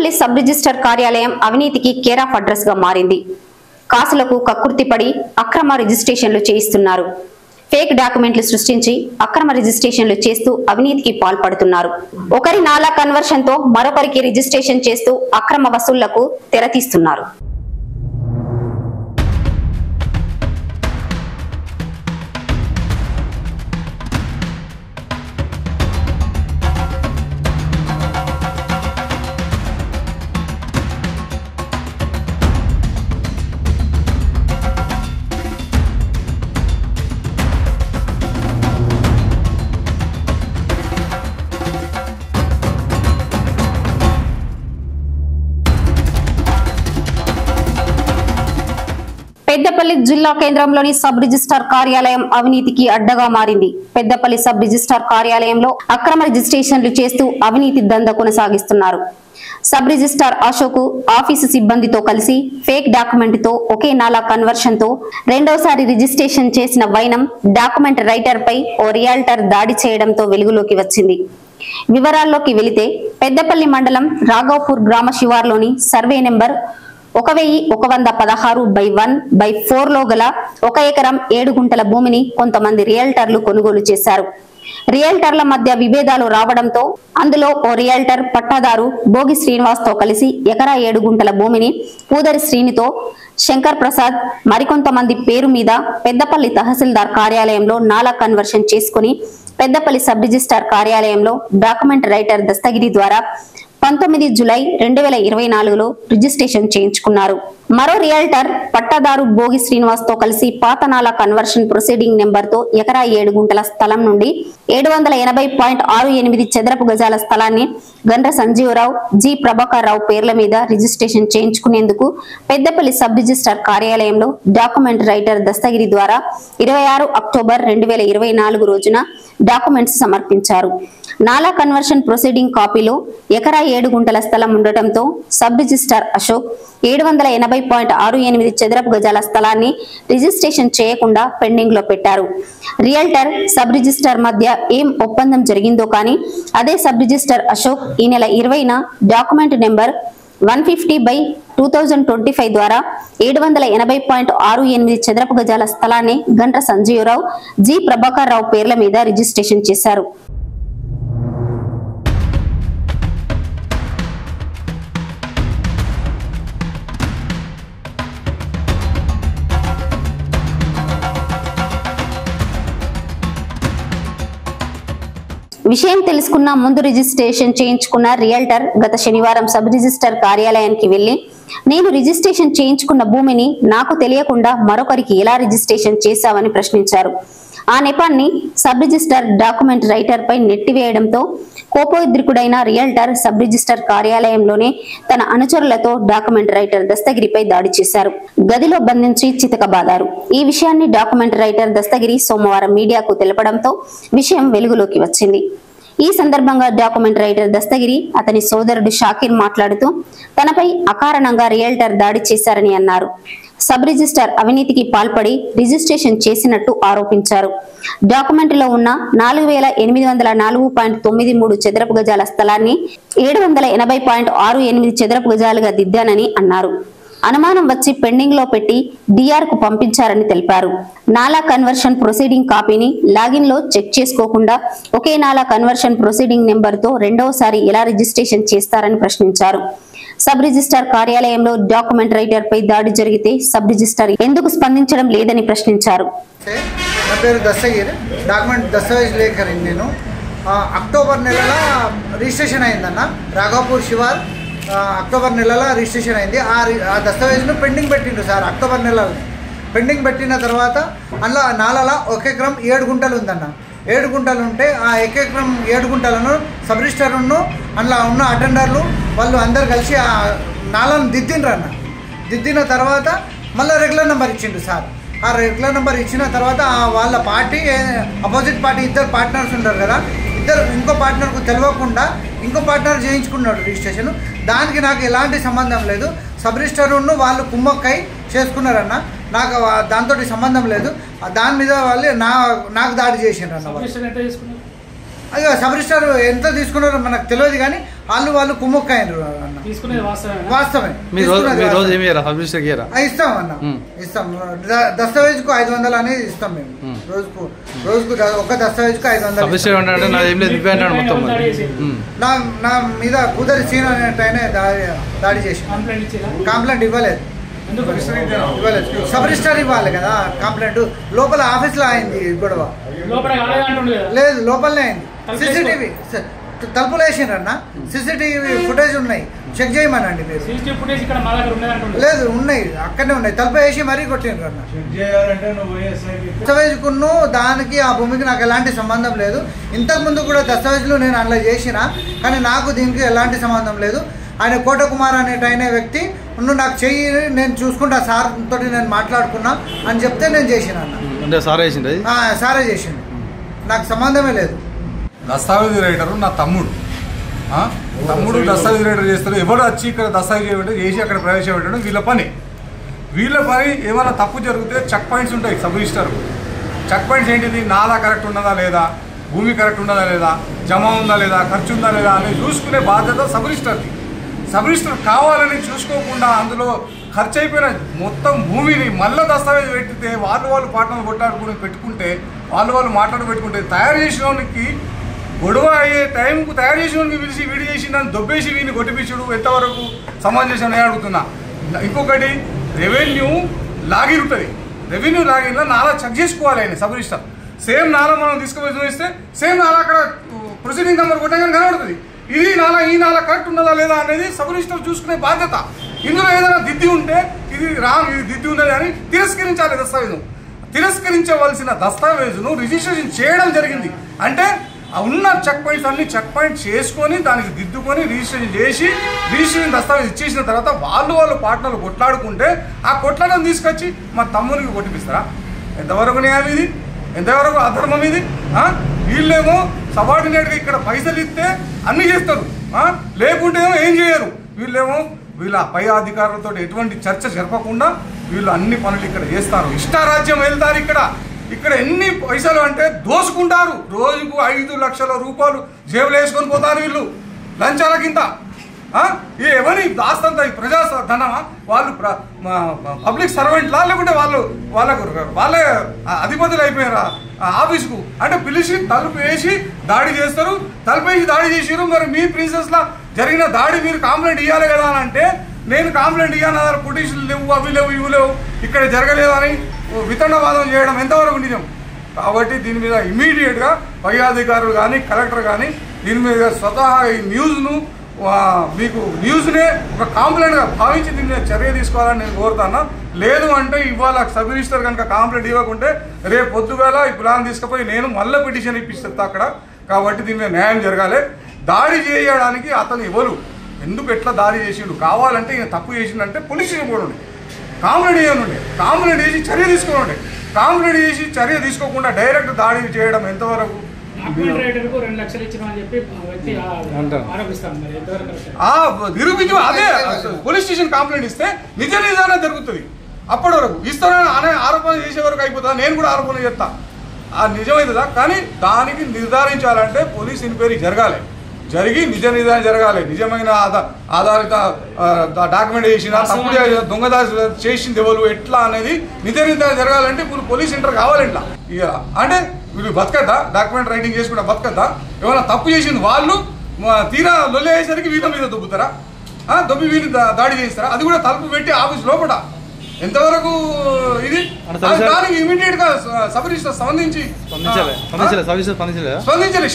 Peddapalli sub register కార్యాలయం అవినీతికి care of address గా మారింది. కాసులకు కక్కుర్తిపడి అక్రమ రిజిస్ట్రేషన్లు చేయిస్తున్నారు. ఫేక్ డాక్యుమెంట్లు సృష్టించి అక్రమ రిజిస్ట్రేషన్లు చేస్తూ అవినీతికి పాల్పడుతున్నారు. ఒకరి నాలా కన్వర్షన్ తో మరొకరికి రిజిస్ట్రేషన్ చేస్తూ అక్రమ వసూళ్లకు తెరతీస్తున్నారు. పెద్దపల్లి జిల్లా కేంద్రంలోని సబ్ రిజిస్టార్ కార్యాలయం అవినీతికి అడ్డగా మారింది. పెద్దపల్లి సబ్ రిజిస్టార్ కార్యాలయంలో అక్రమ రిజిస్ట్రేషన్లు చేస్తూ అవినీతి దందా కొనసాగిస్తున్నారు. సబ్ రిజిస్టార్ అశోక్ ఆఫీసు సిబ్బందితో కలిసి ఫేక్ డాక్యుమెంట్ తో ఒకే నాలా కన్వర్షన్ తో రెండోసారి రిజిస్ట్రేషన్ చేసిన వైనం డాక్యుమెంట్ రైటర్ పై ఓ రియాల్టర్ దాడి చేయడంతో వెలుగులోకి వచ్చింది. వివరాల్లోకి వెళితే పెద్దపల్లి మండలం రాఘవపూర్ గ్రామ శివార్లోని సర్వే నెంబర్ 1116/1/4 లో గల 1 ఎకరం 7 గుంటల భూమిని కొంతమంది రియల్టర్లు కొనుగోలు చేశారు. రియల్టర్ల మధ్య విభేదాలు రావడంతో అందులో ఓ రియల్టర్ పట్టాదారు భోగి శ్రీనివాస్ తో కలిసి ఎకరా 7 గుంటల భూమిని పూదరి శ్రీనితో శంకర్ ప్రసాద్ మరికొంతమంది పేరు మీద పెద్దపల్లి తహసీల్దార్ కార్యాలయంలో నాలా కన్వర్షన్ చేసుకుని పెద్దపల్లి సబ్ రిజిస్టార్ కార్యాలయంలో డాక్యుమెంట్ రైటర్ దస్తగిరి ద్వారా 19 జూలై 2024లో రిజిస్ట్రేషన్ చేయించుకున్నారు. మరో రియల్టర్ పట్టాదారు భోగి శ్రీనివాస్ తో కలిసి పాత నాలా కన్వర్షన్ ప్రొసీడింగ్ నెంబర్ తో ఎకరా 7 గుంటల స్థలం నుండి 780.68 చదరపు గజాల స్థలాన్ని గండ్ర సంజీవరావు, జి ప్రభాకర్ రావు పేర్ల మీద రిజిస్ట్రేషన్ చేయించుకునేందుకు పెద్దపల్లి సబ్ రిజిస్టార్ కార్యాలయంలో డాక్యుమెంట్ రైటర్ దస్తగిరి ద్వారా 26 అక్టోబర్ 2024 రోజున డాక్యుమెంట్స్ సమర్పించారు. నాలా కన్వర్షన్ ప్రొసీడింగ్ కాపీలో ఎకరా 7 గుంటల స్థలం ఉండటంతో సబ్ రిజిస్టార్ అశోక్ 780.68 చదరపు గజాల స్థలాన్ని రిజిస్ట్రేషన్ చేయకుండా పెండింగ్ లో పెట్టారు. రియల్టర్ సబ్ రిజిస్టార్ మధ్య ఏం ఒప్పందం జరిగిందో కానీ అదే సబ్ రిజిస్టార్ అశోక్ ఈ నెల 20న డాక్యుమెంట్ నెంబర్ 150/2025 ద్వారా 780.68 చదరపు గజాల స్థలాన్ని గండ్ర సంజీవరావు, జి ప్రభాకర్ రావు పేర్ల మీద రిజిస్ట్రేషన్ చేశారు. విషయం తెలుసుకున్న ముందు రిజిస్ట్రేషన్ చేయించుకున్న రియల్టర్ గత శనివారం సబ్ రిజిస్టర్ కార్యాలయానికి వెళ్లి నేను రిజిస్ట్రేషన్ చేయించుకున్న భూమిని నాకు తెలియకుండా మరొకరికి ఎలా రిజిస్ట్రేషన్ చేశావని ప్రశ్నించారు. ఆ నెపాన్ని సబ్ రిజిస్టర్ డాక్యుమెంట్ రైటర్ పై నెట్టివేయడంతో కోపోద్రికుడైన రియల్టర్ సబ్ రిజిస్టర్ కార్యాలయంలోనే తన అనుచరులతో డాక్యుమెంట్ రైటర్ దస్తగిరిపై దాడి చేశారు. గదిలో బంధించి చితకబాదారు. ఈ విషయాన్ని డాక్యుమెంట్ రైటర్ దస్తగిరి సోమవారం మీడియాకు తెలపడంతో విషయం వెలుగులోకి వచ్చింది. ఈ సందర్భంగా డాక్యుమెంట్ రైటర్ దస్తగిరి అతని సోదరుడు షాకిర్ మాట్లాడుతూ తనపై అకారణంగా రియల్టర్ దాడి చేశారని అన్నారు. సబ్ రిజిస్టర్ అవినీతికి పాల్పడి రిజిస్ట్రేషన్ చేసినట్టు ఆరోపించారు. డాక్యుమెంట్లో ఉన్న 4804.93 చదరపు గజాల స్థలాన్ని 780.68 చదరపు గజాలుగా దిద్దానని అన్నారు. అనుమానం వచ్చి పెండింగ్ లో పెట్టి డిఆర్ కు పంపించారని తెలిపారు. నాలా కన్వర్షన్ ప్రొసీడింగ్ కాపీని లాగిన్ లో చెక్ చేసుకోకుండా ఒకే నాలా కన్వర్షన్ ప్రొసీడింగ్ నెంబర్ తో రెండవసారి ఎలా రిజిస్ట్రేషన్ చేస్తారని ప్రశ్నించారు. సబ్ రిజిస్టార్ కార్యాలయంలో డాక్యుమెంట్ రైటర్ పై దాడి జరిగితే సబ్ రిజిస్టార్ ఎందుకు స్పందించడం లేదని ప్రశ్నించారు. నా పేరు దస్తగిరి. డాక్యుమెంట్ దస్తావేజ్ లేఖరి. నేను అక్టోబర్ నెలలో రిజిస్ట్రేషన్ అయిందన్న. రాఘవపూర్ శివార్ అక్టోబర్ నెలలో రిజిస్ట్రేషన్ అయింది. ఆ దస్తావేజ్ను పెండింగ్ పెట్టిండు సార్. అక్టోబర్ నెలలో పెండింగ్ పెట్టిన తర్వాత అందులో నాలలో 1 ఎకరం 7 గుంటలు ఉందన్న. 7 గుంటలు ఉంటే ఆ 1 ఎకరం 7 గుంటలను సబ్ రిజిస్టర్ను అందులో ఉన్న అటెండర్లు వాళ్ళు అందరు కలిసి ఆ నాలను దిద్దిండ్రు అన్న. దిద్దిన తర్వాత మళ్ళీ రెగ్యులర్ నెంబర్ ఇచ్చిండు సార్. ఆ రెగ్యులర్ నెంబర్ ఇచ్చిన తర్వాత వాళ్ళ పార్టీ అపోజిట్ పార్టీ 2 పార్ట్నర్స్ ఉంటారు కదా, ఇంకో పార్ట్నర్కు తెలియకుండా ఇంకో పార్ట్నర్ చేయించుకున్నాడు రిజిస్ట్రేషన్. దానికి నాకు ఎలాంటి సంబంధం లేదు. సబ్ రిజిస్టర్ను వాళ్ళు కుమ్మక్కై చేసుకున్నారన్న. నాకు దాంతో సంబంధం లేదు. దాని మీద వాళ్ళు నాకు దాడి చేసిండ్రు అన్న. అయ్యో సబ్ రిజిస్టర్ ఎంత తీసుకున్నారో మనకు తెలియదు కానీ వాళ్ళు కుమ్మక్కయ్యారు అన్న. వాస్తవమే ఇస్తాం అన్న, ఇస్తాం. దస్తావేజ్కు 500 అనేది ఇస్తాం మేము. రోజుకు ఒక దస్తావేజ్కు 500. నా మీద పూదరి సీన్ అనేటైనా దాడి చేసి కంప్లైంట్ ఇవ్వలేదు. సబ్ రిజిస్టర్ ఇవ్వాలి కదా కంప్లైంట్. లోపల ఆఫీస్ లో అయింది గొడవ. లేదు, లోపలనే అయింది. CCTV తలుపులు వేసిండ్రన్న, CCTV ఫుటేజ్ ఉన్నాయి, చెక్ చేయమనండి మీరు. లేదు, ఉన్నాయి, అక్కడనే ఉన్నాయి. తలుపు వేసి మరీ కొట్టిండ్రు అన్న. దస్తావేజ్కును దానికి ఆ భూమికి నాకు ఎలాంటి సంబంధం లేదు. ఇంతకు ముందు కూడా దస్తావేజ్లు నేను అలా చేసిన, కానీ నాకు దీనికి ఎలాంటి సంబంధం లేదు. ఆయన కోట కుమార్ అనేటైన వ్యక్తి నువ్వు నాకు చెయ్యి, నేను చూసుకుంటా, సార్ తోటి నేను మాట్లాడుకున్నా అని చెప్తే నేను చేసిన అన్న. సారే చేసిండు, నాకు సంబంధమే లేదు. దస్తావేజ్ రైటరు నా తమ్ముడు దస్తావేజ్ రైటర్ చేస్తారు. ఎవరు వచ్చి ఇక్కడ దస్తావేజ్ చేయమంటే చేసి అక్కడ ప్రవేశపెట్టడం వీళ్ళ పని. ఏమైనా తప్పు జరిగితే చెక్ పాయింట్స్ ఉంటాయి సబ్ రిజిస్టర్. చెక్ పాయింట్స్ ఏంటిది? నాలా కరెక్ట్ ఉన్నదా లేదా, భూమి కరెక్ట్ ఉన్నదా లేదా, జమ ఉందా లేదా, ఖర్చు ఉందా లేదా అనేది చూసుకునే బాధ్యత సబ్ రిజిస్టర్ది. సబ్ రిజిస్టర్ కావాలని చూసుకోకుండా అందులో ఖర్చు అయిపోయిన మొత్తం భూమిని మళ్ళీ దస్తావేజ్ పెట్టితే వాళ్ళు పాటలు కొట్టాడుకుని పెట్టుకుంటే వాళ్ళు మాట్లాడుకుంటే తయారు చేసిన వానికి గొడవ అయ్యే టైంకు తయారు చేసిన వాడిని పిలిచి వీడి చేసి నన్ను దొబ్బేసి వీడిని కొట్టిపించుడు ఎంతవరకు సమాజం నేను అడుగుతున్నా. ఇంకొకటి, రెవెన్యూ లాగిన్ ఉంటుంది. రెవెన్యూ లాగిన్లో నాలా చెక్ చేసుకోవాలి ఆయన సబ్ రిజిస్టర్. సేమ్ నాలా మనం తీసుకుపోయి చూపిస్తే సేమ్ నాలా అక్కడ ప్రొసీడింగ్ నెంబర్ కొట్టగానే కనబడుతుంది. ఈ నాలా కరెక్ట్ ఉన్నదా లేదా అనేది సబ్ రిజిస్టర్ చూసుకునే బాధ్యత. ఇందులో ఏదైనా దిద్ది ఉంటే ఇది దిద్ది ఉన్నది అని తిరస్కరించాలి. తిరస్కరించవలసిన దస్తావేజును రిజిస్ట్రేషన్ చేయడం జరిగింది. అంటే ఉన్న చెక్ పాయింట్స్ అన్ని చెక్ పాయింట్ చేసుకొని దానికి దిద్దుకొని రిజిస్ట్రేషన్ చేసి రిజిస్ట్రేషన్ దస్తావేజ్ ఇచ్చేసిన తర్వాత వాళ్ళు పార్ట్నర్లు కొట్లాడుకుంటే ఆ కొట్లాడడం తీసుకొచ్చి మా తమ్మునికి కొట్టిపిస్తారా? ఎంతవరకు న్యాయం ఇది? ఎంతవరకు అధర్మం ఇది? వీళ్ళేమో సబార్డినేట్గా ఇక్కడ పైసలు ఇస్తే అన్నీ చేస్తారు, లేకుంటే ఏమో ఏం చేయరు. వీళ్ళ పై అధికారులతో ఎటువంటి చర్చ జరపకుండా వీళ్ళు అన్ని పనులు ఇక్కడ చేస్తారు. ఇష్టారాజ్యం వెళ్తారు. ఇక్కడ ఎన్ని పైసలు అంటే దోసుకుంటారు. రోజుకు 5 లక్షల రూపాయలు జేబులు వేసుకొని పోతారు వీళ్ళు లంచాల కింద. ఎవరి దాస్తంతా ప్రజా ధనమా? వాళ్ళు పబ్లిక్ సర్వెంట్లా లేకుంటే వాళ్ళే అధిపతులు అయిపోయారా ఆఫీసుకు? అంటే పిలిచి తలుపు వేసి దాడి చేస్తారు. తలుపు వేసి దాడి చేసారు. మరి మీ ప్రిన్సెస్లా జరిగిన దాడి మీరు కంప్లైంట్ ఇవ్వాలి కదా అని అంటే నేను కంప్లైంట్ ఇవ్వను, పొజిషన్లు లేవు, అవి లేవు, ఇవి లేవు, ఇక్కడ జరగలేదని వితండవాదం చేయడం ఎంతవరకు నిజం? కాబట్టి దీని మీద ఇమీడియట్గా పై అధికారులు కానీ కలెక్టర్ కానీ దీని మీద స్వతహా ఈ న్యూస్నే ఒక కాంప్లైంట్గా భావించి దీని మీద చర్య తీసుకోవాలని నేను కోరుతాను. లేదు అంటే ఇవాళ సబ్ రిజిస్టర్ కనుక కాంప్లైంట్ ఇవ్వకుంటే రేపు పొద్దుగాల ఈ ప్లాన్ తీసుకుపోయి నేను మళ్ళీ పిటిషన్ ఇప్పిస్తా అక్కడ. కాబట్టి దీని మీద న్యాయం జరగాలి. దాడి చేయడానికి అతను ఎవరు, ఎందుకు ఎట్లా దాడి చేసిండు, కావాలంటే ఈయన తప్పు చేసిండంటే పోలీస్ స్టేషన్ కూడా ఉండే కాంప్లైంట్ చేయనుండే, కాంప్లైంట్ చేసి చర్య తీసుకోండి. కాంప్లైంట్ చేసి చర్య తీసుకోకుండా డైరెక్ట్ దాడి చేయడం ఎంతవరకు? నిరూపించు. అదే పోలీస్ స్టేషన్ కంప్లైంట్ ఇస్తే నిజ నిదానం జరుగుతుంది. అప్పటి వరకు ఇస్తానని అనే ఆరోపణ చేసే వరకు అయిపోతుందా? నేను కూడా ఆరోపణ చేస్తా, నిజమైతుందా? కానీ దానికి నిర్ధారించాలంటే పోలీస్ ఎంక్వైరీ జరిగి నిజ నిదానం జరగాలి. నిజమైన ఆధారిత డాక్యుమెంట్ చేసిన తప్పుడు దొంగదారి చేసింది ఎవరు ఎట్లా అనేది నిజ నిదానం జరగాలంటే ఇప్పుడు పోలీస్ సెంటర్ కావాలి. ఇట్లా అంటే వీళ్ళు బతకద్దా? డాక్యుమెంట్ రైటింగ్ చేసుకుంటా బతకద్దా? ఏమైనా తప్పు చేసింది వాళ్ళు తీరా లొల్లి అయ్యేసరికి వీళ్ళ మీద దొబ్బుతారా? దొబ్బి వీళ్ళు దాడి చేస్తారా? అది కూడా తలుపు పెట్టి ఆఫీస్ లోపల ఎంతవరకు ఇది? దానికి ఇమీడియట్ గా సబ్ రిజిస్టర్ స్పందించాలి.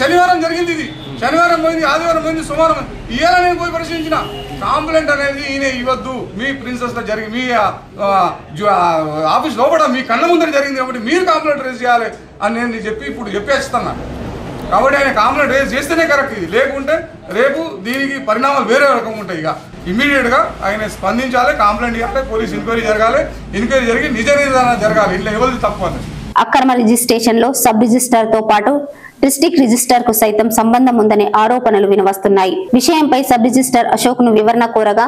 శనివారం జరిగింది ఇది. శనివారం పోయింది, ఆదివారం పోయింది, సోమవారం ఇవాళ నేను పోయి పరిశీలించిన. కాంప్లైంట్ అనేది ఈయన ఇవ్వద్దు, మీ ప్రిన్సెస్ లో జరిగి మీ ఆఫీస్ లోపల మీ కళ్ళ ముందర జరిగింది కాబట్టి మీరు కాంప్లైంట్ రేజ్ చేయాలి అని నేను చెప్పి ఇప్పుడు చెప్పేస్తున్నా. కాబట్టి ఆయన కాంప్లైంట్ రేజ్ చేస్తేనే కరెక్ట్. ఇది లేకుంటే రేపు దీనికి పరిణామాలు వేరే రకంగా ఉంటాయి. ఇక ఇమ్మీడియట్ గా ఆయన స్పందించాలి, కాంప్లైంట్ ఇవ్వాలి, పోలీస్ ఎంక్వైరీ జరగాలి, ఎంక్వైరీ జరిగి నిజ నిర్ధారణ జరగాలి. ఇట్లా ఎవరిది తప్పు అని. అక్రమ రిజిస్ట్రేషన్ లో సబ్ రిజిస్టర్ తో పాటు డిస్ట్రిక్ట్ రిజిస్టర్ కు సైతం సంబంధం ఉందనే ఆరోపణలు వినవస్తున్నాయి. విషయంపై సబ్ రిజిస్టర్ అశోక్ ను వివరణ కోరగా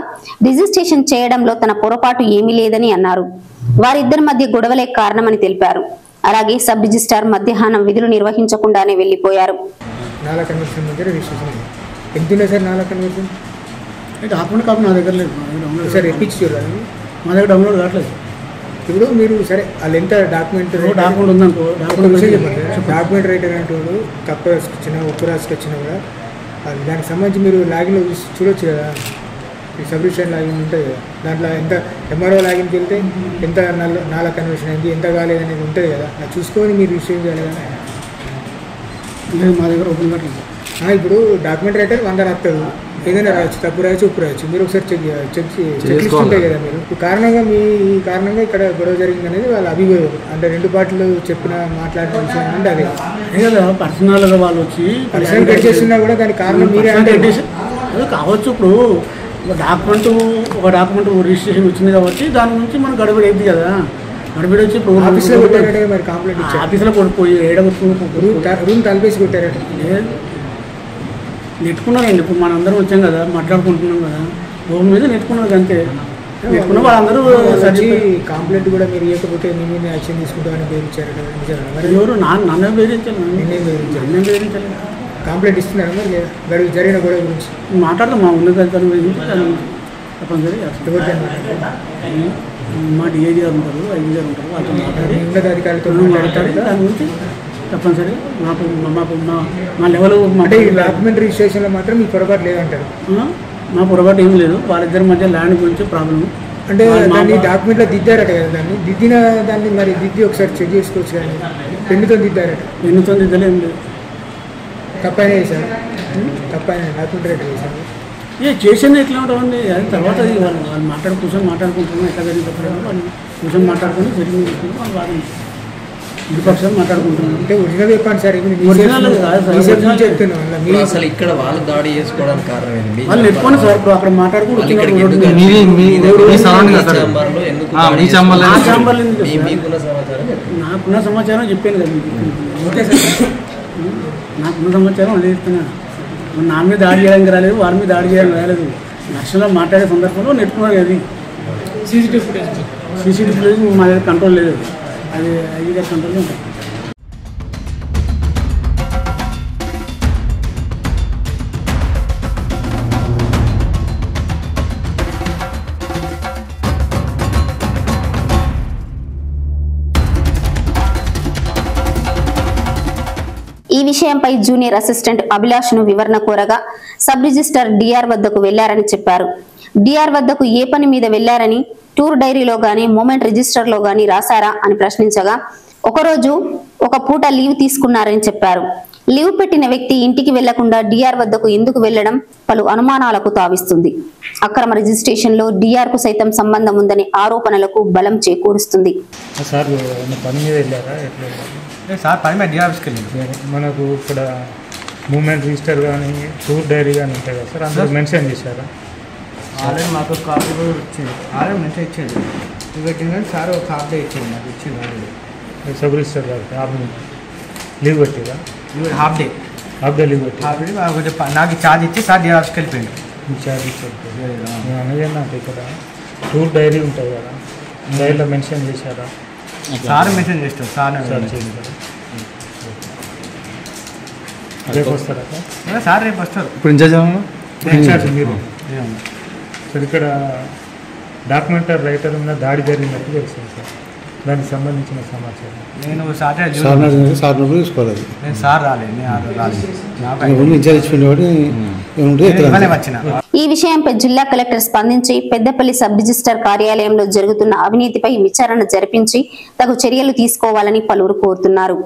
రిజిస్ట్రేషన్ చేయడంలో తన పొరపాటు ఏమీ లేదని అన్నారు. వారిద్దరి మధ్య గొడవలే కారణమని తెలిపారు. అలాగే సబ్ రిజిస్టర్ మధ్యాహ్నం విధులు నిర్వహించకుండానే వెళ్లిపోయారు. ఎంత ఉన్నాయి సార్ 4 కన్వర్షన్? డాక్యుమెంట్ కాపీ నా దగ్గర లేదు, సార్ ఎప్పించారు అది మా దగ్గర డౌన్లోడ్ కావట్లేదు. ఇప్పుడు మీరు సరే వాళ్ళు ఎంత డాక్యుమెంట్ ఉందనుకో, డాక్యుమెంట్ రైటర్ అంటే తక్కువ రాసుకొచ్చినా ఒక్క రాసుకొచ్చినా కూడా దానికి సంబంధించి మీరు లాగిన్లో చూడొచ్చు కదా. ఈ సబ్స్క్రిప్షన్ లాగిన్ ఉంటుంది కదా, దాంట్లో ఎంత ఎంఆర్ఓ లాగిన్కి వెళ్తే ఎంత 4 కన్వర్షన్ అయింది, ఎంత కాలేదనేది ఉంటుంది కదా. అది చూసుకొని మీరు రిసీవ్ చేయాలి కదా. మా దగ్గర ఓపెన్ కావట్లేదు. ఇప్పుడు డాక్యుమెంట్ రైటర్ 100 రాస్తారు, ఏదైనా రాయొచ్చు, తప్పు రాయొచ్చు, ఉప్పు రాయొచ్చు. మీరు ఒకసారి చెక్ లిస్ట్ ఉంటాయి కదా. మీరు ఈ కారణంగా ఇక్కడ గొడవ జరిగింది అనేది వాళ్ళ అభిప్రాయం. అంటే 2 పార్టీలు మాట్లాడిన విషయం అంటే అదే కదా. పర్సనల్గా వాళ్ళు వచ్చి పర్సనల్ కట్ చేస్తున్నా కూడా దానికి కారణం మీరే అంటే కావచ్చు. ఇప్పుడు ఒక డాక్యుమెంట్ రిజిస్ట్రేషన్ వచ్చింది కాబట్టి దాని నుంచి మనం గడబడి అయింది కదా. గడబడి వచ్చి ఇప్పుడు ఆఫీస్లో కొట్టారంటే మరి కంప్లైంట్ ఇచ్చారు. ఆఫీస్లో కొట్టుపోయి రూమ్ తలిపేసి కొట్టారంట. నెట్టుకున్నారండి. ఇప్పుడు మనందరం వచ్చాం కదా, మాట్లాడుకుంటున్నాం కదా, భూమి మీద నెట్టుకున్నారు అంతే. నెట్టుకున్న వాళ్ళందరూ కంప్లైంట్ కూడా మీరు ఇవ్వకపోతే మీ మీద యాక్షన్ తీసుకుంటామని బెదిరించారు. ఎవరు నన్నే బెదిరించాలి. కంప్లైంట్ ఇస్తున్నారు మరి జరిగిన గొడవ గురించి మాట్లాడతాం. మా ఉన్నతాధికారుల గురించి తప్పనిసరి మా డిఐజీ గారు ఉంటారు, ఐజీ గారు ఉంటారు, వాళ్ళతో మాట్లాడి ఉన్నతాధికారులతో మాట్లాడి దాని గురించి తప్పనిసరి మాకు మా లెవెల్ అంటే ఈ డాక్యుమెంట్ రిజిస్ట్రేషన్లో మాత్రం మీ పొరపాటు లేదంటారు. మా పొరపాటు ఏం లేదు. వాళ్ళిద్దరి మధ్య ల్యాండ్ గురించి ప్రాబ్లం. అంటే దాన్ని డాక్యుమెంట్లో దిద్దారట కదా, దాన్ని దిద్దిన దాన్ని మరి దిద్ది ఒకసారి చెక్ చేసుకోవచ్చు కానీ పెన్నుతో దిద్దారట. పెన్నుతో దిద్దలే ఏం లేదు. తప్పైనా చేశారు, తప్పైనా డాక్యుమెంట్ రైట్ చేశారు. చేసింది ఎట్లా ఉంటుందండి. అది తర్వాత వాళ్ళు కూర్చొని మాట్లాడుకుంటున్నాం, ఎట్లా జరిగింది వాళ్ళు కూర్చొని మాట్లాడుకుని జరిగింది వాళ్ళు వాదించారు. విపక్షం మాట్లాడుకుంటున్నాం. అంటే ఒరిజినల్ చెప్పండి సార్. చెప్తున్నాం అసలు ఇక్కడ వాళ్ళు దాడి చేసుకోవడానికి కారణం ఏంటి? వాళ్ళు ఎట్టుకోండి సార్. ఇప్పుడు అక్కడ మాట్లాడుకుంటున్నారు. నాకున్న సమాచారం చెప్పాను కదా మీకు. నాకున్న సమాచారం అదే చెప్తున్నాను. నా మీద దాడి చేయడానికి రాలేదు, వారి మీద దాడి చేయడానికి రాలేదు. లక్షల్లో మాట్లాడే సందర్భంలో నెట్టుకున్నారు. అది సీసీటీవీ ఫుటేజ్ మా దగ్గర కంట్రోల్ లేదు. అది ఐజీ గారి కంట్రోల్లో ఉంటుంది. ఈ విషయంపై జూనియర్ అసిస్టెంట్ అభిలాష్ను వివరణ కోరగా సబ్ రిజిస్టర్ డిఆర్ వద్దకు వెళ్లారని చెప్పారు. డిఆర్ వద్దకు ఏ పని మీద వెళ్లారని, టూర్ డైరీలో గాని మూమెంట్ రిజిస్టర్లో గాని రాశారా అని ప్రశ్నించగా ఒకరోజు ఒక పూట లీవ్ తీసుకున్నారని చెప్పారు. లీవ్ పెట్టిన వ్యక్తి ఇంటికి వెళ్లకుండా డిఆర్ వద్దకు ఎందుకు వెళ్లడం పలు అనుమానాలకు తావిస్తుంది. అక్రమ రిజిస్ట్రేషన్ లో డిఆర్ కు సైతం సంబంధం ఉందనే ఆరోపణలకు బలం చేకూరుస్తుంది. మనకు ఇక్కడ మూమెంట్ రిజిస్టర్ కానీ టూర్ డైరీ కానీ ఉంటాయి కదా సార్, అందులో మెన్షన్ చేశారా? ఆల్రెడీ మాకు కాపీ కూడా వచ్చింది. ఆల్రెడీ మెన్షన్ ఇచ్చేది పెట్టింది కానీ సార్ ఒక హాఫ్ డే ఇచ్చేది నాకు ఇచ్చింది. ఆల్రెడీ సబ్ రిజిస్టర్ గారు లీవ్ పెట్టిరా? హాఫ్ డే లీవ్ పెట్టి నాకు ఛార్జ్ ఇచ్చి సార్ డిఆర్ఎస్కి వెళ్ళిపోయింది. ఛార్జ్ ఇచ్చారు. నేను అనేది నాకు ఇక్కడ టూర్ డైరీ ఉంటుంది కదా, డైరీలో మెన్షన్ చేశారా? సార్ మెన్షన్ చేస్తారు. సార్ రేపు వస్తారా సార్? రేపు వస్తారు. ఇప్పుడు ఇన్ఛార్జ్ మీరు సార్. ఇక్కడ డాక్యుమెంటరీ రైటర్ మీద దాడి జరిగినట్టు తెలిసింది సార్, దానికి సంబంధించిన సమాచారం నేను తీసుకోలేదు. నేను సార్ రాలేదు. ఈ విషయంపై జిల్లా కలెక్టర్ స్పందించి పెద్దపల్లి సబ్ రిజిస్టర్ కార్యాలయంలో జరుగుతున్న అవినీతిపై విచారణ జరిపించి తగు చర్యలు తీసుకోవాలని పలువురు కోరుతున్నారు.